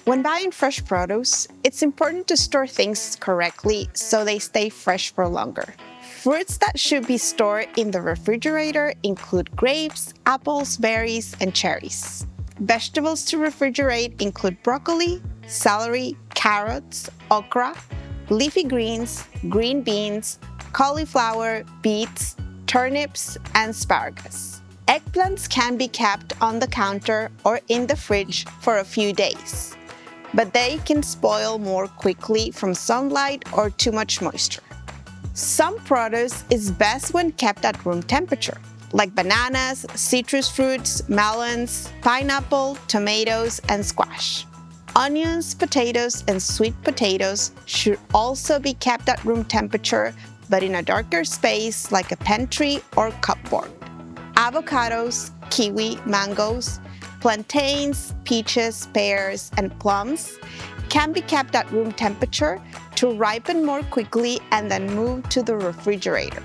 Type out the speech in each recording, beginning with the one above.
When buying fresh produce, it's important to store things correctly so they stay fresh for longer. Fruits that should be stored in the refrigerator include grapes, apples, berries, and cherries. Vegetables to refrigerate include broccoli, celery, carrots, okra, leafy greens, green beans, cauliflower, beets, turnips, and asparagus. Eggplants can be kept on the counter or in the fridge for a few days, but they can spoil more quickly from sunlight or too much moisture. Some produce is best when kept at room temperature, like bananas, citrus fruits, melons, pineapple, tomatoes, and squash. Onions, potatoes, and sweet potatoes should also be kept at room temperature, but in a darker space like a pantry or cupboard. Avocados, kiwi, mangoes, plantains, peaches, pears, and plums can be kept at room temperature to ripen more quickly and then move to the refrigerator.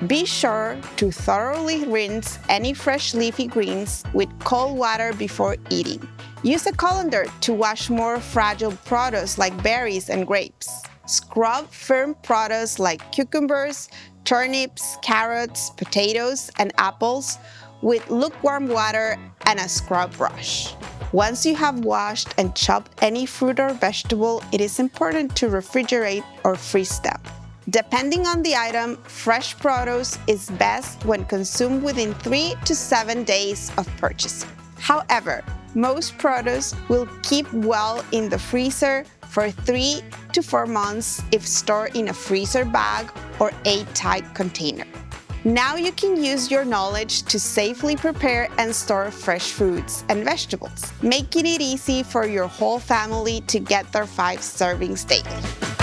Be sure to thoroughly rinse any fresh leafy greens with cold water before eating. Use a colander to wash more fragile produce like berries and grapes. Scrub firm produce like cucumbers, turnips, carrots, potatoes, and apples with lukewarm water and a scrub brush. Once you have washed and chopped any fruit or vegetable, it is important to refrigerate or freeze them. Depending on the item, fresh produce is best when consumed within 3 to 7 days of purchasing. However, most produce will keep well in the freezer for 3 to 4 months if stored in a freezer bag or a tight container. Now you can use your knowledge to safely prepare and store fresh fruits and vegetables, making it easy for your whole family to get their 5 servings daily.